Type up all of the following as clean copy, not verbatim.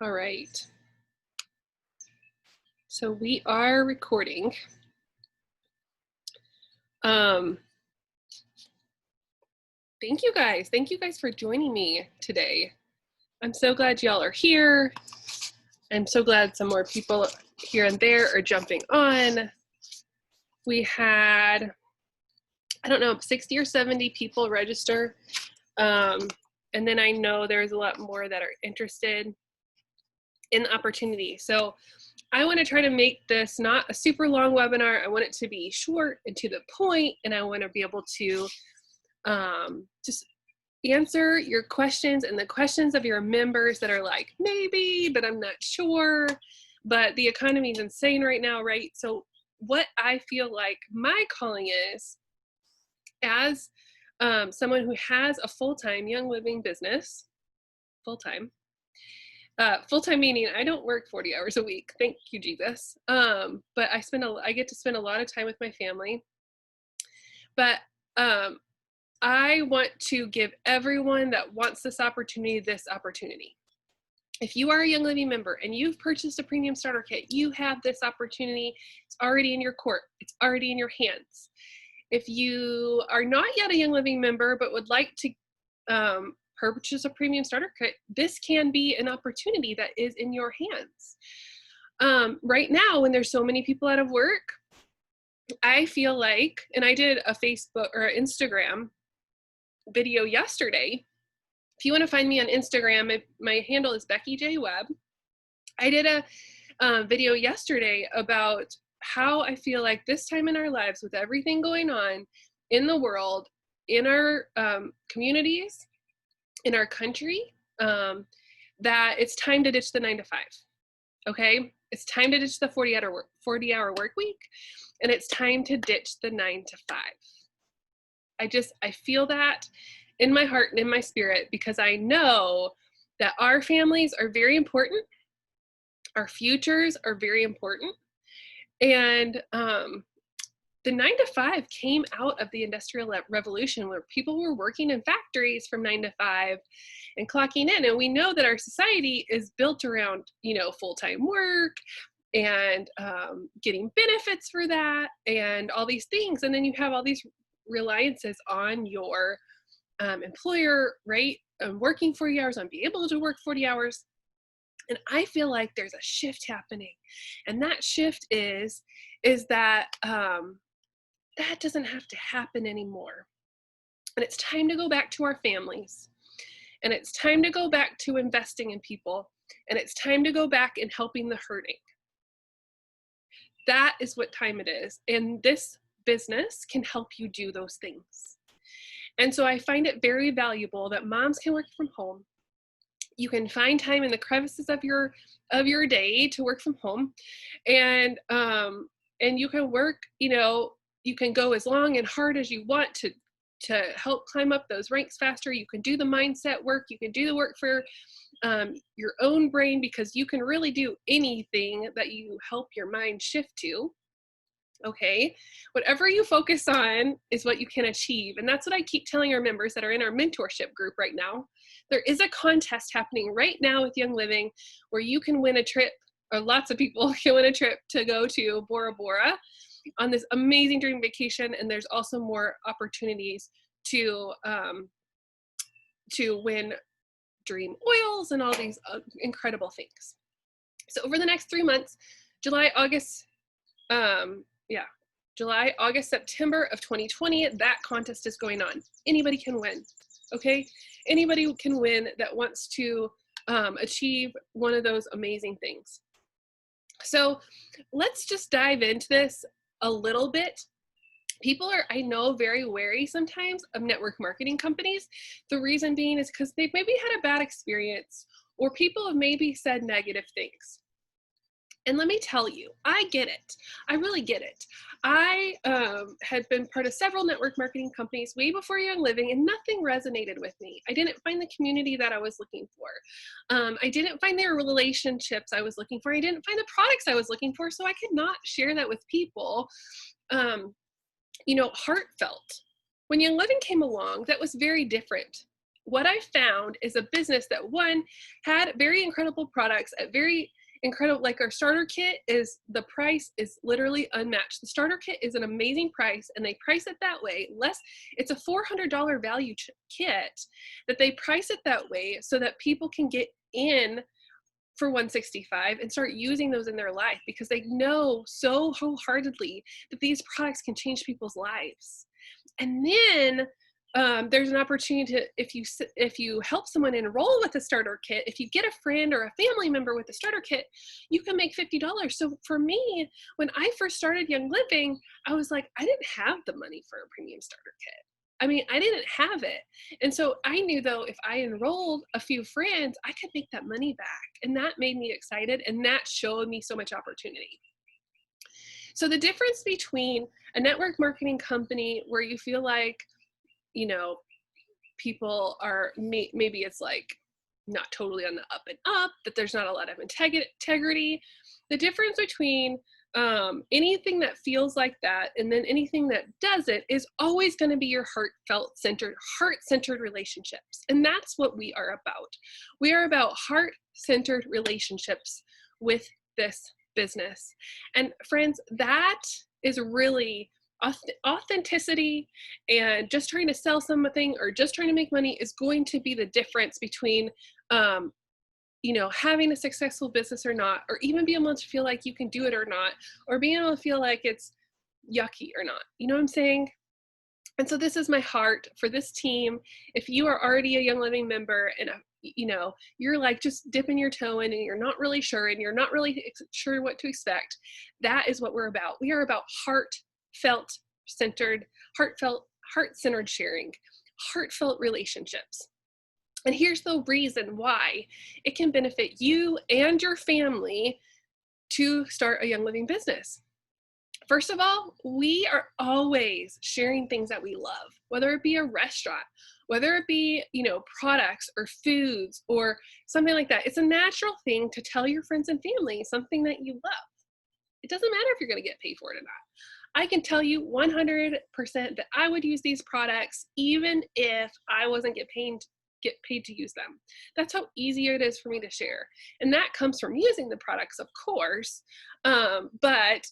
All right. So we are recording. Thank you guys. Thank you guys for joining me today. I'm so glad y'all are here. I'm so glad some more people here and there are jumping on. We had, I don't know, 60 or 70 people register. And then I know there's a lot more that are interested in the opportunity. So I want to try to make this not a super long webinar. I want it to be short and to the point, and I want to be able to just answer your questions and the questions of your members that are like, maybe, but I'm not sure, but the economy is insane right now, right? So what I feel like my calling is, as someone who has a full-time Young Living business, full-time meaning I don't work 40 hours a week, thank you Jesus, but I get to spend a lot of time with my family. But I want to give everyone that wants this opportunity. If you are a Young Living member and you've purchased a premium starter kit, you have this opportunity. It's already in your court. It's already in your hands. If you are not yet a Young Living member but would like to purchase a premium starter kit, this can be an opportunity that is in your hands. Right now, when there's so many people out of work, I feel like, and I did a Facebook or Instagram video yesterday. If you want to find me on Instagram, my handle is Becky J Webb. I did a video yesterday about how I feel like this time in our lives, with everything going on in the world, in our communities, in our country, that it's time to ditch the 9 to 5. Okay, it's time to ditch the 40-hour work week, and it's time to ditch the 9 to 5. I feel that in my heart and in my spirit, because I know that our families are very important. Our futures are very important. And the 9 to 5 came out of the Industrial Revolution, where people were working in factories from 9 to 5 and clocking in. And we know that our society is built around, full-time work and getting benefits for that and all these things. And then you have all these reliances on your employer, right? Working 40 hours, on being able to work 40 hours. And I feel like there's a shift happening. And that shift is that that doesn't have to happen anymore. And it's time to go back to our families. And it's time to go back to investing in people. And it's time to go back and helping the hurting. That is what time it is. And this business can help you do those things. And so I find it very valuable that moms can work from home. You can find time in the crevices of your day to work from home, and you can work. You can go as long and hard as you want to help climb up those ranks faster. You can do the mindset work. You can do the work for your own brain, because you can really do anything that you help your mind shift to. Okay, whatever you focus on is what you can achieve. And that's what I keep telling our members that are in our mentorship group right now. There is a contest happening right now with Young Living where you can win a trip, or lots of people can win a trip to go to Bora Bora on this amazing dream vacation. And there's also more opportunities to win dream oils and all these incredible things. So over the next 3 months, July, August, September of 2020, that contest is going on. Anybody can win, okay? Anybody can win that wants to achieve one of those amazing things. So let's just dive into this a little bit. People are, I know, very wary sometimes of network marketing companies. The reason being is because they've maybe had a bad experience, or people have maybe said negative things. And let me tell you, I get it. I really get it. I had been part of several network marketing companies way before Young Living, and nothing resonated with me. I didn't find the community that I was looking for. I didn't find their relationships I was looking for. I didn't find the products I was looking for, so I could not share that with people, heartfelt. When Young Living came along, that was very different. what I found is a business that, one, had very incredible products at very incredible, like our starter kit is, the price is literally unmatched. The starter kit is an amazing price, and they price it that way. It's a $400 value kit that they price it that way so that people can get in for $165 and start using those in their life, because they know so wholeheartedly that these products can change people's lives. And then there's an opportunity to, if you help someone enroll with a starter kit, if you get a friend or a family member with a starter kit, you can make $50. So for me, when I first started Young Living, I was like, I didn't have the money for a premium starter kit. I mean, I didn't have it. And so I knew, though, if I enrolled a few friends, I could make that money back. And that made me excited, and that showed me so much opportunity. So the difference between a network marketing company where you feel like, you know, people are, maybe it's like not totally on the up and up, that there's not a lot of integrity. The difference between anything that feels like that and then anything that doesn't is always going to be your heart-centered relationships. And that's what we are about. We are about heart-centered relationships with this business. And friends, that is really authenticity, and just trying to sell something or just trying to make money is going to be the difference between having a successful business or not, or even being able to feel like you can do it or not, or being able to feel like it's yucky or not. You know what I'm saying? And so this is my heart for this team. If you are already a Young Living member and you're like just dipping your toe in and you're not really sure and you're not really sure what to expect, that is what we're about. We are about heart-centered sharing, heartfelt relationships. And here's the reason why it can benefit you and your family to start a Young Living business. First of all, we are always sharing things that we love, whether it be a restaurant, whether it be, products or foods or something like that. It's a natural thing to tell your friends and family something that you love. It doesn't matter if you're going to get paid for it or not. I can tell you 100% that I would use these products even if I wasn't get paid to use them. That's how easy it is for me to share. And that comes from using the products, of course. But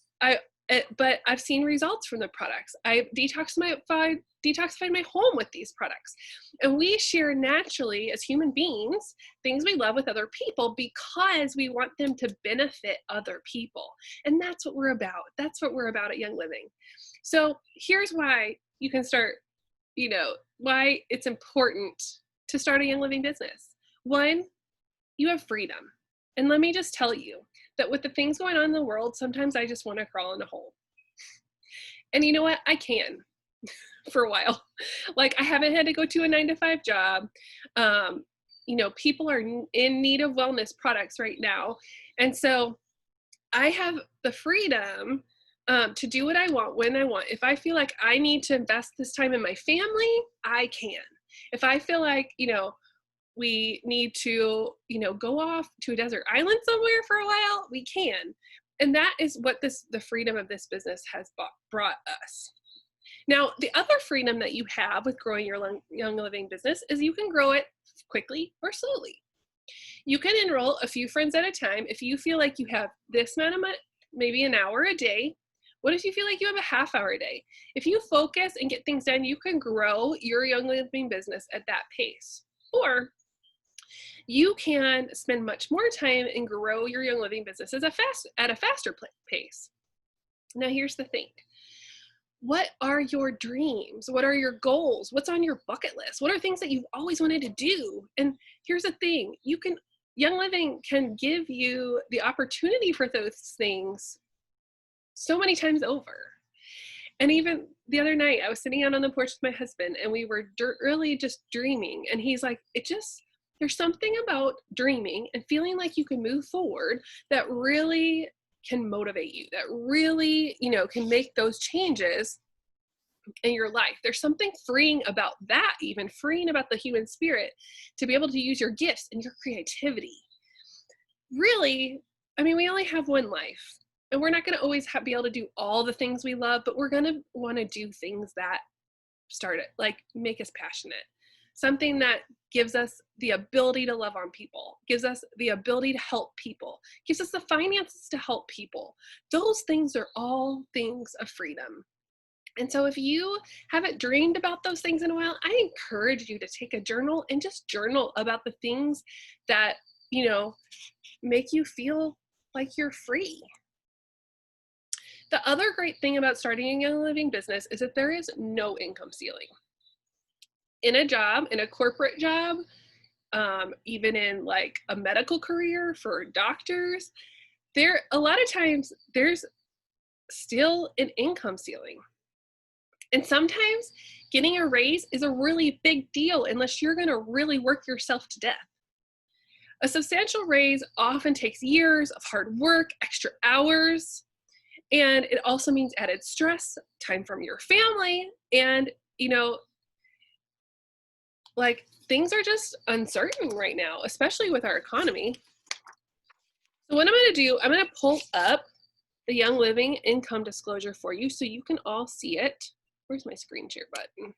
I've seen results from the products. I've detoxified my home with these products. And we share naturally as human beings things we love with other people because we want them to benefit other people. And that's what we're about. That's what we're about at Young Living. So here's why you can start, why it's important to start a Young Living business. One, you have freedom. And let me just tell you that with the things going on in the world, sometimes I just want to crawl in a hole. And you know what? I can for a while. Like, I haven't had to go to a 9-to-5 job. People are in need of wellness products right now. And so I have the freedom to do what I want when I want. If I feel like I need to invest this time in my family, I can. If I feel like, we need to, go off to a desert island somewhere for a while, we can. And that is what the freedom of this business has brought us. Now, the other freedom that you have with growing your Young Living business is you can grow it quickly or slowly. You can enroll a few friends at a time. If you feel like you have this amount of money, maybe an hour a day. What if you feel like you have a half hour a day? If you focus and get things done, you can grow your Young Living business at that pace. Or you can spend much more time and grow your Young Living business at a faster pace. Now, here's the thing. What are your dreams? What are your goals? What's on your bucket list? What are things that you've always wanted to do? And here's the thing. Young Living can give you the opportunity for those things so many times over. And even the other night, I was sitting out on the porch with my husband, and we were really just dreaming. And he's like, there's something about dreaming and feeling like you can move forward that really can motivate you, that really, can make those changes in your life. There's something freeing about that, even freeing about the human spirit to be able to use your gifts and your creativity. Really, we only have one life, and we're not going to always be able to do all the things we love, but we're going to want to do things that make us passionate. Something that gives us the ability to love on people, gives us the ability to help people, gives us the finances to help people. Those things are all things of freedom. And so if you haven't dreamed about those things in a while, I encourage you to take a journal and just journal about the things that, you know, make you feel like you're free. The other great thing about starting a Young Living business is that there is no income ceiling. In a job, in a corporate job, even in like a medical career for doctors, a lot of times there's still an income ceiling. And sometimes getting a raise is a really big deal unless you're going to really work yourself to death. A substantial raise often takes years of hard work, extra hours, and it also means added stress, time from your family, and, you know, like things are just uncertain right now, especially with our economy. So what I'm going to do, I'm going to pull up the Young Living income disclosure for you so you can all see it. Where's my screen share button?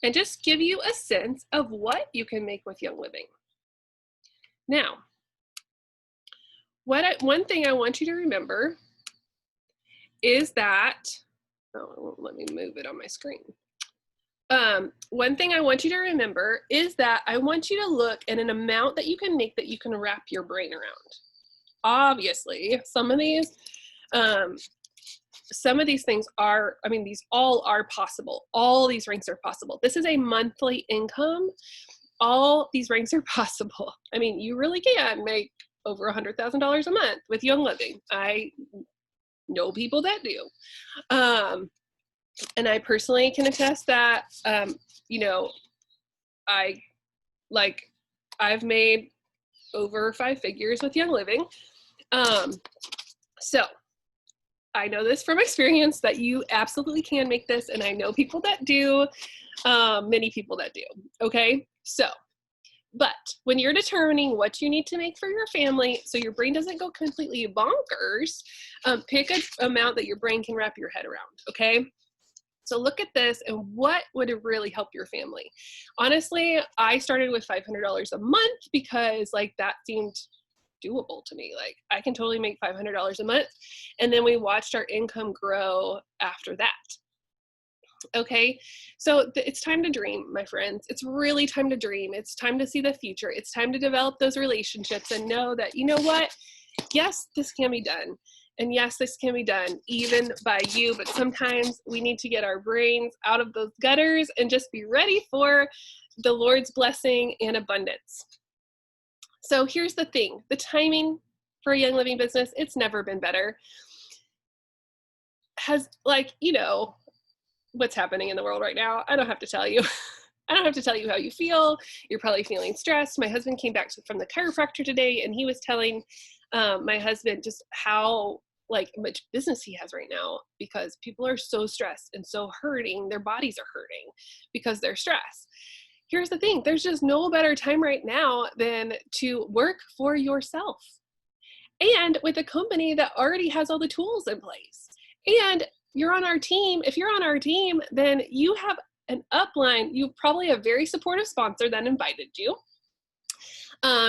And just give you a sense of what you can make with Young Living. Now, one thing I want you to remember is that, oh, it won't let me move it on my screen. One thing I want you to remember is that I want you to look at an amount that you can make that you can wrap your brain around. Obviously, some of these things are, I mean, these all are possible. All these ranks are possible. This is a monthly income. All these ranks are possible. I mean, you really can make over $100,000 a month with Young Living. I know people that do. And I personally can attest that, you know, I've made over 5 figures with Young Living. So I know this from experience that you absolutely can make this, and I know people that do, many people that do, okay? So, but when you're determining what you need to make for your family so your brain doesn't go completely bonkers, pick an amount that your brain can wrap your head around, okay? So look at this and what would really help your family. Honestly, I started with $500 a month because like that seemed doable to me. Like I can totally make $500 a month. And then we watched our income grow after that. Okay, so it's time to dream, my friends. It's really time to dream. It's time to see the future. It's time to develop those relationships and know that, you know what? Yes, this can be done. And yes, this can be done even by you, but sometimes we need to get our brains out of those gutters and just be ready for the Lord's blessing and abundance. So here's the thing, the timing for a Young Living business, it's never been better. Has, like, you know, what's happening in the world right now, I don't have to tell you. I don't have to tell you how you feel. You're probably feeling stressed. My husband came back from the chiropractor today and he was telling my husband just how like much business he has right now because people are so stressed and so hurting. Their bodies are hurting because they're stressed. Here's the thing, there's just no better time right now than to work for yourself and with a company that already has all the tools in place. And you're on our team. If you're on our team, then you have an upline. You probably have a very supportive sponsor that invited you.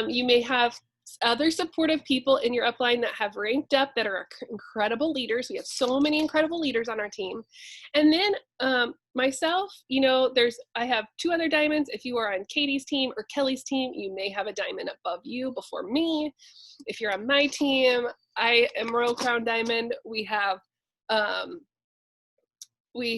You may have other supportive people in your upline that have ranked up that are incredible leaders. We have so many incredible leaders on our team. And then myself, you know, I have 2 other diamonds. If you are on Katie's team or Kelly's team, you may have a diamond above you before me. If you're on my team, I am Royal Crown Diamond. We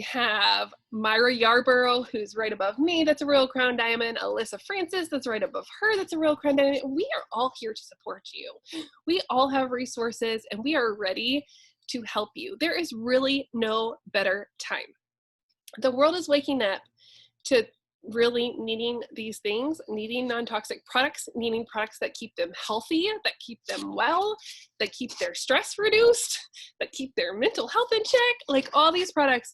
have Myra Yarborough, who's right above me, that's a Royal Crown Diamond. Alyssa Francis, that's right above her, that's a Royal Crown Diamond. We are all here to support you. We all have resources and we are ready to help you. There is really no better time. The world is waking up to really needing these things, needing non-toxic products, needing products that keep them healthy, that keep them well, that keep their stress reduced, that keep their mental health in check. Like all these products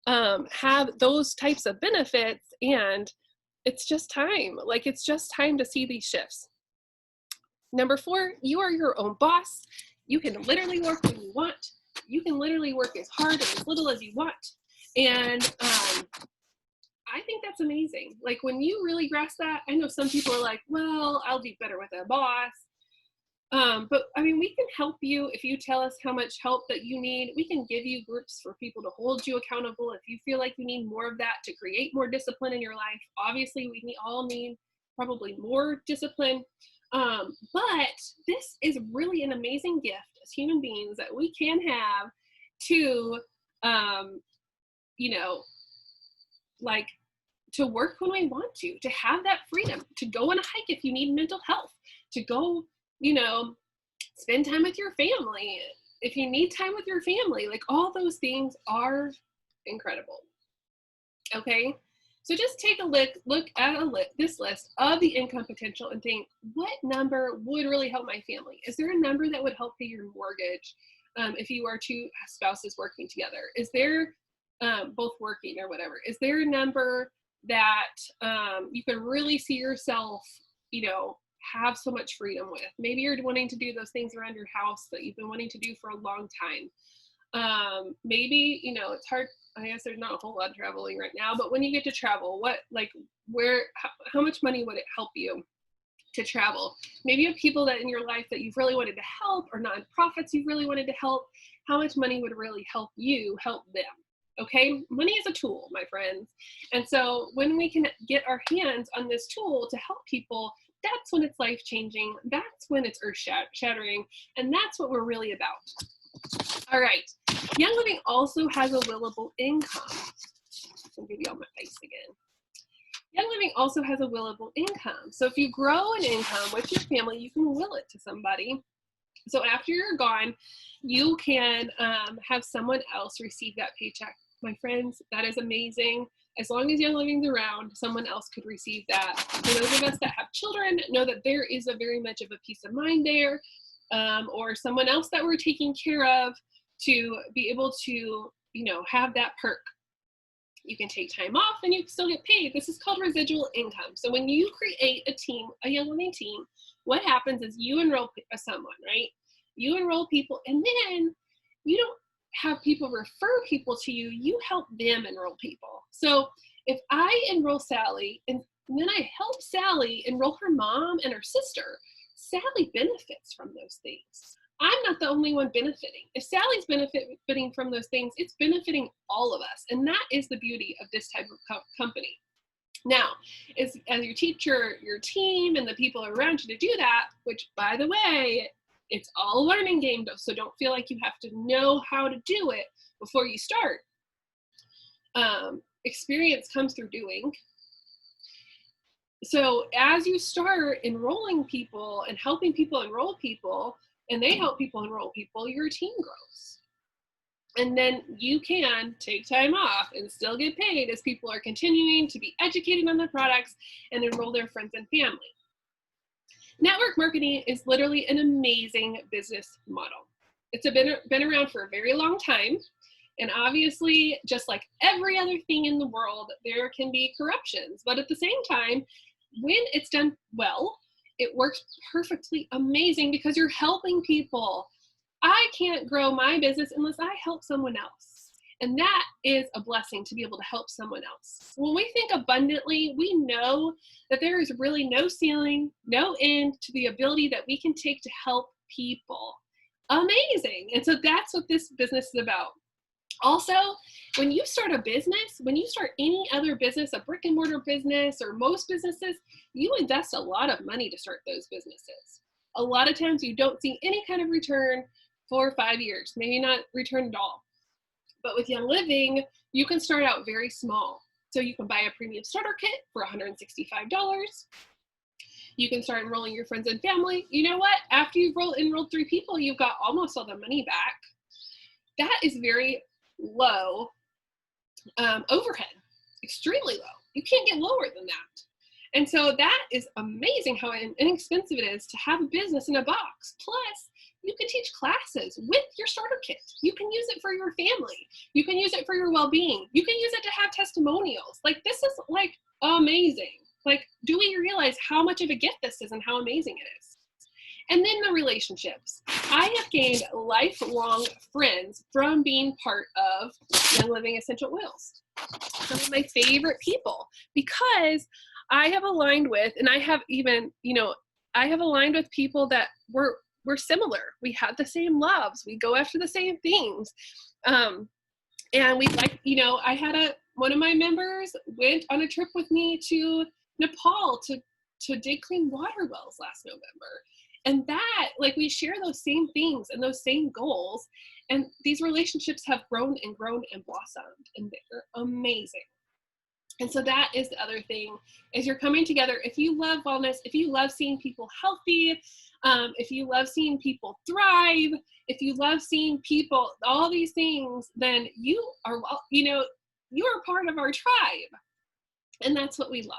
have those types of benefits, and it's just time. Like it's just time to see these shifts. Number 4, you are your own boss. You can literally work when you want. You can literally work as hard or as little as you want. And I think that's amazing. Like when you really grasp that, I know some people are like, well, I'll do better with a boss. But I mean, we can help you if you tell us how much help that you need. We can give you groups for people to hold you accountable. If you feel like you need more of that to create more discipline in your life, obviously all need probably more discipline. But this is really an amazing gift as human beings that we can have to, like to work when we want to have that freedom, to go on a hike if you need mental health, to go, spend time with your family if you need time with your family. Like all those things are incredible. Okay, so just take a look at this list of the income potential and think, what number would really help my family? Is there a number that would help pay your mortgage if you are two spouses working together? Is there both working or whatever? Is there a number that you can really see yourself, have so much freedom with? Maybe you're wanting to do those things around your house that you've been wanting to do for a long time. Maybe, it's hard. I guess there's not a whole lot of traveling right now, but when you get to travel, how much money would it help you to travel? Maybe you have people that in your life that you've really wanted to help, or nonprofits you've really wanted to help. How much money would really help you help them? Okay, money is a tool, my friends. And so when we can get our hands on this tool to help people, that's when it's life-changing. That's when it's earth-shattering. And that's what we're really about. All right. Young Living also has a willable income. I'll give you all my face again. Young Living also has a willable income. So if you grow an income with your family, you can will it to somebody. So after you're gone, you can have someone else receive that paycheck. My friends, that is amazing. As long as Young Living's around, someone else could receive that. For those of us that have children, know that there is a very much of a peace of mind there, or someone else that we're taking care of to be able to, have that perk. You can take time off and you can still get paid. This is called residual income. So when you create a team, a Young Living team, what happens is you enroll someone, right? You enroll people, and then you don't have people refer people to you, you help them enroll people. So if I enroll Sally and then I help Sally enroll her mom and her sister, Sally benefits from those things. I'm not the only one benefiting. If Sally's benefiting from those things, it's benefiting all of us. And that is the beauty of this type of company. Now, as your teacher, your team, and the people around you to do that, which by the way, it's all a learning game, so don't feel like you have to know how to do it before you start. Experience comes through doing. So as you start enrolling people and helping people enroll people, and they help people enroll people, your team grows. And then you can take time off and still get paid as people are continuing to be educated on the products and enroll their friends and family. Network marketing is literally an amazing business model. It's been around for a very long time. And obviously, just like every other thing in the world, there can be corruptions. But at the same time, when it's done well, it works perfectly amazing because you're helping people. I can't grow my business unless I help someone else. And that is a blessing to be able to help someone else. When we think abundantly, we know that there is really no ceiling, no end to the ability that we can take to help people. Amazing. And so that's what this business is about. Also, when you start a business, when you start any other business, a brick and mortar business or most businesses, you invest a lot of money to start those businesses. A lot of times you don't see any kind of return for 5 years, maybe not return at all. But with Young Living, you can start out very small. So you can buy a premium starter kit for $165. You can start enrolling your friends and family. You know what? After you've enrolled 3 people, you've got almost all the money back. That is very low overhead, extremely low. You can't get lower than that. And so that is amazing how inexpensive it is to have a business in a box. Plus, you can teach classes with your starter kit. You can use it for your family. You can use it for your well-being. You can use it to have testimonials. Like, this is like amazing. Like, do we realize how much of a gift this is and how amazing it is? And then the relationships. I have gained lifelong friends from being part of Young Living Essential Oils. some of my favorite people, because I have aligned with, and I have even, I have aligned with people that we're similar. We have the same loves. We go after the same things. And we like, I had one of my members went on a trip with me to Nepal to dig clean water wells last November. And that, like, we share those same things and those same goals. And these relationships have grown and grown and blossomed, and they're amazing. And so that is the other thing, is you're coming together. If you love wellness, if you love seeing people healthy, if you love seeing people thrive, if you love seeing people, all these things, then you are, you are part of our tribe. And that's what we love,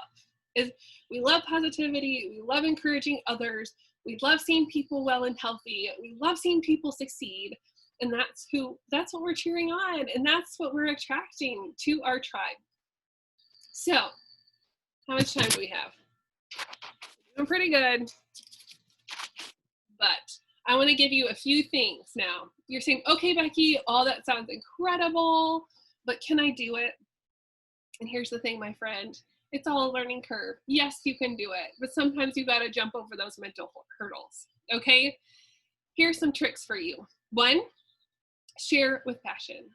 is we love positivity. We love encouraging others. We love seeing people well and healthy. We love seeing people succeed. And that's what we're cheering on. And that's what we're attracting to our tribe. So, how much time do we have? We're doing pretty good. But I want to give you a few things now. You're saying, okay, Becky, all that sounds incredible, but can I do it? And here's the thing, my friend. It's all a learning curve. Yes, you can do it, but sometimes you got to jump over those mental hurdles, okay? Here's some tricks for you. 1, share with passion.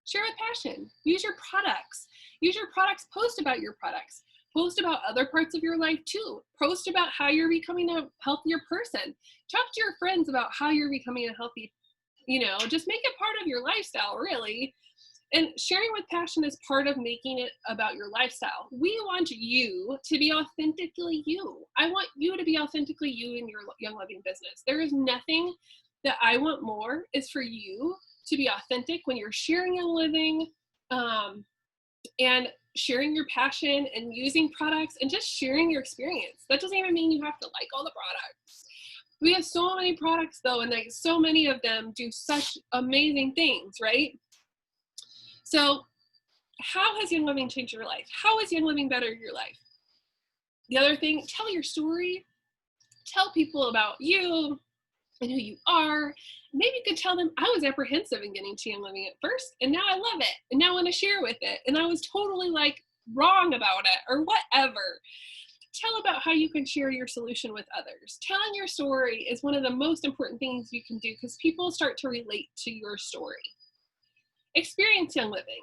Share with passion. Use your products. Use your products. Post about your products. Post about other parts of your life too. Post about how you're becoming a healthier person. Talk to your friends about how you're becoming a healthy, just make it part of your lifestyle, really. And sharing with passion is part of making it about your lifestyle. We want you to be authentically you. I want you to be authentically you in your Young Living business. There is nothing that I want more is for you to be authentic when you're sharing Young Living, and sharing your passion and using products and just sharing your experience. That doesn't even mean you have to like all the products. We have so many products though, and like so many of them do such amazing things, right? So how has Young Living changed your life? How is Young Living better your life? The other thing, tell your story. Tell people about you and who you are. Maybe you could tell them, I was apprehensive in getting to Young Living at first, and now I love it, and now I want to share with it, and I was totally wrong about it, or whatever. Tell about how you can share your solution with others. Telling your story is one of the most important things you can do, because people start to relate to your story. Experience Young Living.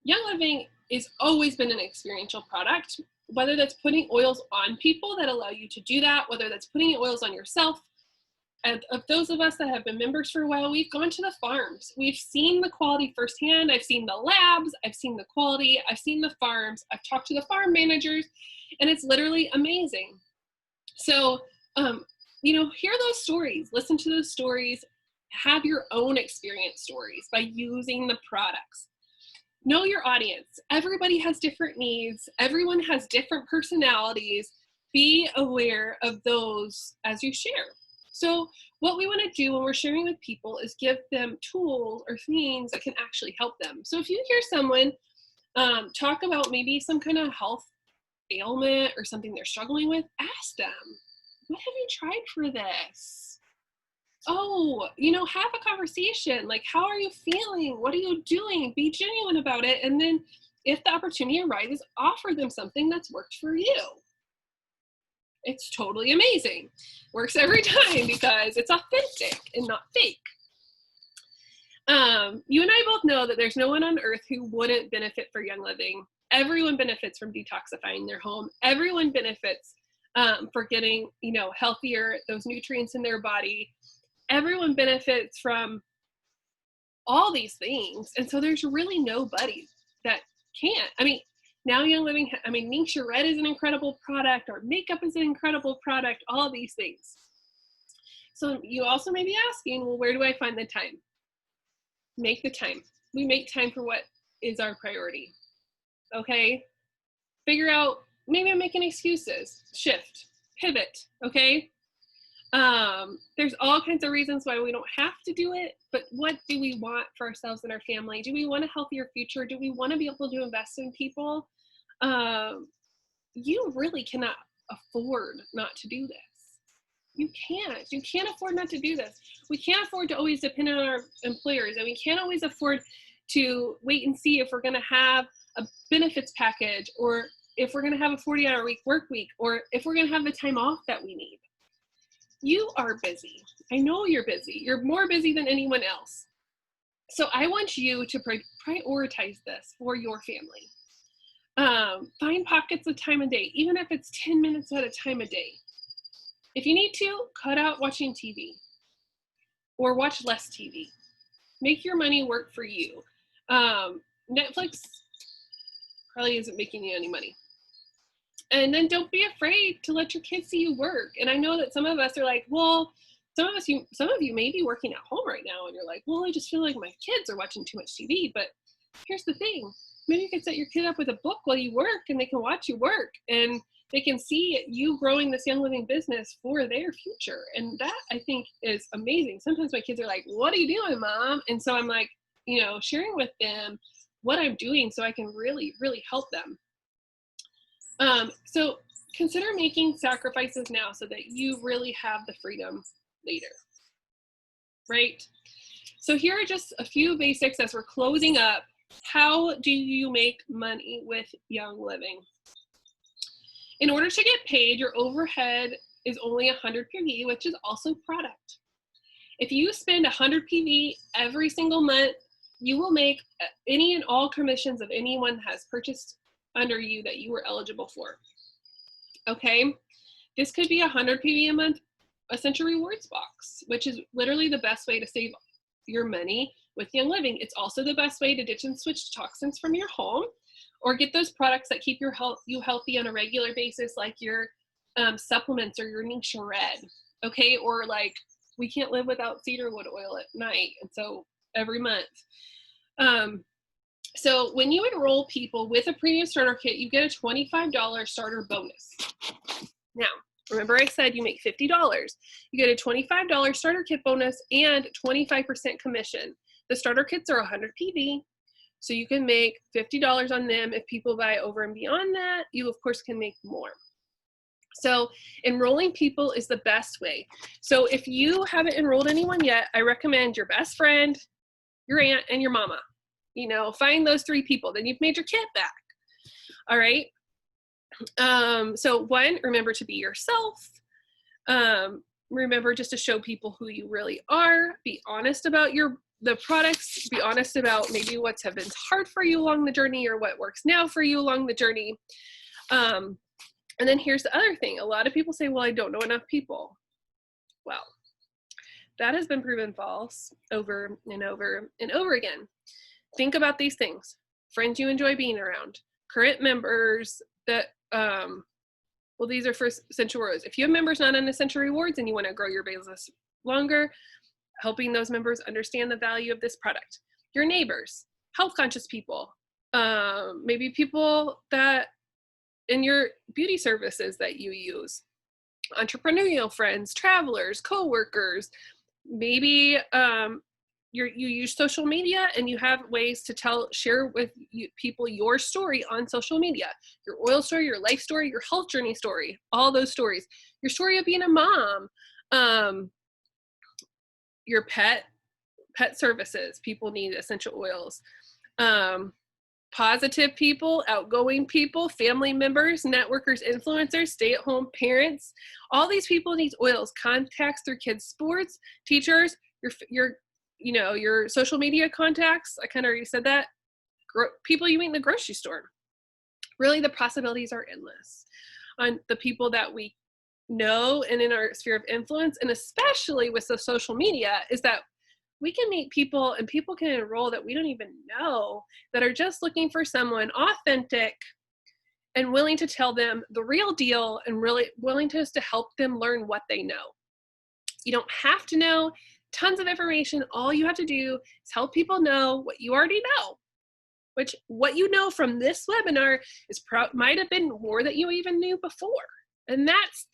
Young Living has always been an experiential product, whether that's putting oils on people that allow you to do that, whether that's putting oils on yourself. And of those of us that have been members for a while, we've gone to the farms. We've seen the quality firsthand. I've seen the labs. I've seen the quality. I've seen the farms. I've talked to the farm managers, and it's literally amazing. So, hear those stories. Listen to those stories. Have your own experience stories by using the products. Know your audience. Everybody has different needs. Everyone has different personalities. Be aware of those as you share. So what we want to do when we're sharing with people is give them tools or things that can actually help them. So if you hear someone talk about maybe some kind of health ailment or something they're struggling with, ask them, what have you tried for this? Oh, have a conversation. Like, how are you feeling? What are you doing? Be genuine about it. And then if the opportunity arises, offer them something that's worked for you. It's totally amazing. Works every time because it's authentic and not fake. You and I both know that there's no one on earth who wouldn't benefit for Young Living. Everyone benefits from detoxifying their home. Everyone benefits for getting, healthier, those nutrients in their body. Everyone benefits from all these things. And so there's really nobody that can't. Now Young Living, Ningxia Red is an incredible product, or makeup is an incredible product, all of these things. So you also may be asking, well, where do I find the time? Make the time. We make time for what is our priority. Okay? Figure out, maybe I'm making excuses. Shift, pivot, okay? There's all kinds of reasons why we don't have to do it, but what do we want for ourselves and our family? Do we want a healthier future? Do we want to be able to invest in people? You really cannot afford not to do this. You can't afford not to do this. We can't afford to always depend on our employers, and we can't always afford to wait and see if we're going to have a benefits package, or if we're going to have a 40-hour work week, or if we're going to have the time off that we need. You are busy. I know you're busy. You're more busy than anyone else. So I want you to prioritize this for your family. Find pockets of time a day, even if it's 10 minutes at a time a day. If you need to, cut out watching TV or watch less TV. Make your money work for you. Netflix probably isn't making you any money. And then don't be afraid to let your kids see you work. And I know that some of us are like, well, some of you may be working at home right now and you're like, well, I just feel like my kids are watching too much TV. But here's the thing. Maybe you can set your kid up with a book while you work and they can watch you work and they can see you growing this Young Living business for their future. And that, I think, is amazing. Sometimes my kids are like, what are you doing, Mom? And so I'm like, sharing with them what I'm doing so I can really, really help them. So consider making sacrifices now so that you really have the freedom later, right? So here are just a few basics as we're closing up. How do you make money with Young Living? In order to get paid, your overhead is only 100 PV, which is also product. If you spend 100 PV every single month, you will make any and all commissions of anyone that has purchased under you that you were eligible for. Okay, this could be 100 PV a month Essential Rewards box, which is literally the best way to save your money with Young Living. It's also the best way to ditch and switch toxins from your home, or get those products that keep you healthy on a regular basis, like your supplements or your Nisha Red. Okay, or like we can't live without cedarwood oil at night, and so every month. So when you enroll people with a premium starter kit, you get a $25 starter bonus. Now, remember I said you make $50. You get a $25 starter kit bonus and 25% commission. The starter kits are 100 PV, so you can make $50 on them. If people buy over and beyond that, you of course can make more. So enrolling people is the best way. So if you haven't enrolled anyone yet, I recommend your best friend, your aunt, and your mama. Find those 3 people, then you've made your kit back. All right. So 1, remember to be yourself. Remember just to show people who you really are. Be honest about the products. Be honest about maybe what's have been hard for you along the journey or what works now for you along the journey. And then here's the other thing. A lot of people say, well, I don't know enough people. Well, that has been proven false over and over and over again. Think about these things. Friends you enjoy being around. Current members that, well, these are for Essential Rewards. If you have members not on Essential Rewards and you want to grow your business longer, helping those members understand the value of this product. Your neighbors, health conscious people, maybe people that in your beauty services that you use, entrepreneurial friends, travelers, coworkers, maybe you use social media and you have ways to share with people your story on social media, your oil story, your life story, your health journey story, all those stories, your story of being a mom, your pet services, people need essential oils, positive people, outgoing people, family members, networkers, influencers, stay-at-home parents, all these people need oils, contacts through kids' sports, teachers, your social media contacts, I kind of already said that, people you meet in the grocery store. Really, the possibilities are endless on the people that we know and in our sphere of influence, and especially with the social media, is that we can meet people and people can enroll that we don't even know, that are just looking for someone authentic and willing to tell them the real deal and really willing to help them learn what they know. You don't have to know tons of information. All you have to do is help people know what you already know, which what you know from this webinar is might have been more that you even knew before. And that's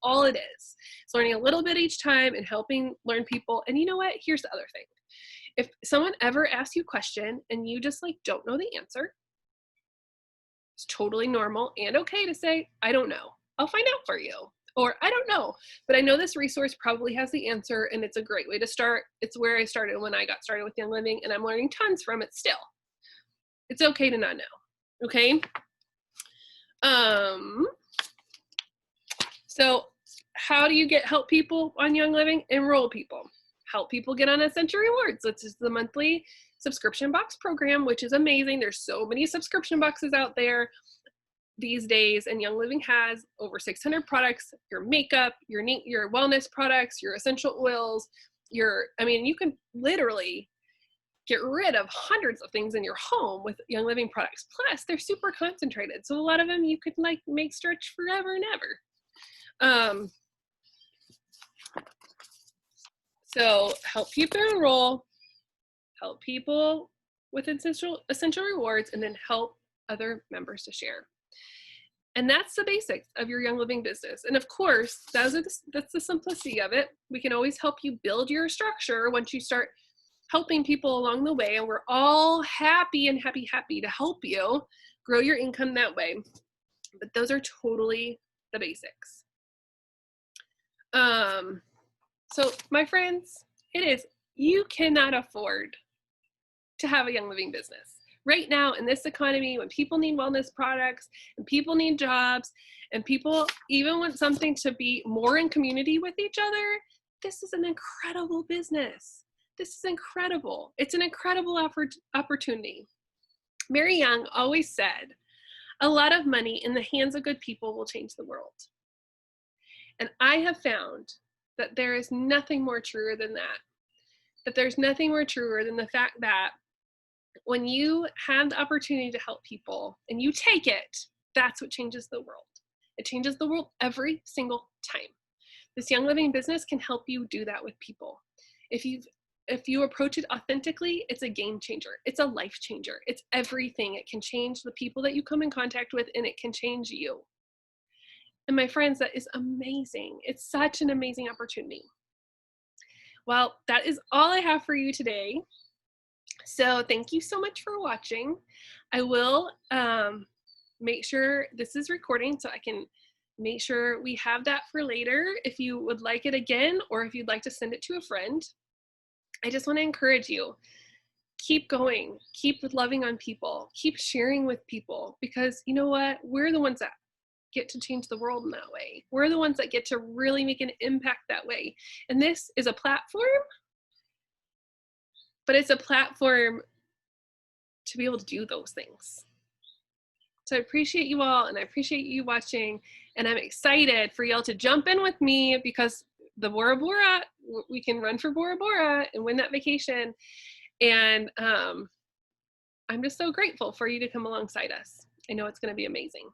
all it is. It's learning a little bit each time and helping learn people. And you know what? Here's the other thing. If someone ever asks you a question and you just don't know the answer, it's totally normal and okay to say, I don't know. I'll find out for you. Or I don't know, but I know this resource probably has the answer and it's a great way to start. It's where I started when I got started with Young Living and I'm learning tons from it still. It's okay to not know, okay? So how do you help people on Young Living? Enroll people. Help people get on Essential Rewards. This is the monthly subscription box program, which is amazing. There's so many subscription boxes out there these days, and Young Living has over 600 products, your makeup, your wellness products, your essential oils, you can literally get rid of hundreds of things in your home with Young Living products. Plus, they're super concentrated, so a lot of them you could make stretch forever and ever. So help people enroll, help people with essential rewards, and then help other members to share. And that's the basics of your Young Living business. And of course, that's the simplicity of it. We can always help you build your structure once you start helping people along the way. And we're all happy to help you grow your income that way. But those are totally the basics. So my friends, you cannot afford to have a Young Living business. Right now in this economy, when people need wellness products and people need jobs and people even want something to be more in community with each other, this is an incredible business. This is incredible. It's an incredible opportunity. Mary Young always said, a lot of money in the hands of good people will change the world. And I have found that there is nothing more truer than that there's nothing more truer than the fact that when you have the opportunity to help people and you take it, that's what changes the world. It changes the world every single time. This Young Living business can help you do that with people. If you approach it authentically, it's a game changer. It's a life changer. It's everything. It can change the people that you come in contact with, and it can change you. And my friends, that is amazing. It's such an amazing opportunity. Well, that is all I have for you today. So thank you so much for watching. I will make sure this is recording so I can make sure we have that for later if you would like it again, or if you'd like to send it to a friend. I just want to encourage you, keep going, keep loving on people, keep sharing with people, because you know what? We're the ones that get to change the world in that way. We're the ones that get to really make an impact that way. And this is a platform, but it's a platform to be able to do those things. So I appreciate you all, and I appreciate you watching, and I'm excited for y'all to jump in with me, because the Bora Bora, we can run for Bora Bora and win that vacation. And I'm just so grateful for you to come alongside us. I know it's going to be amazing.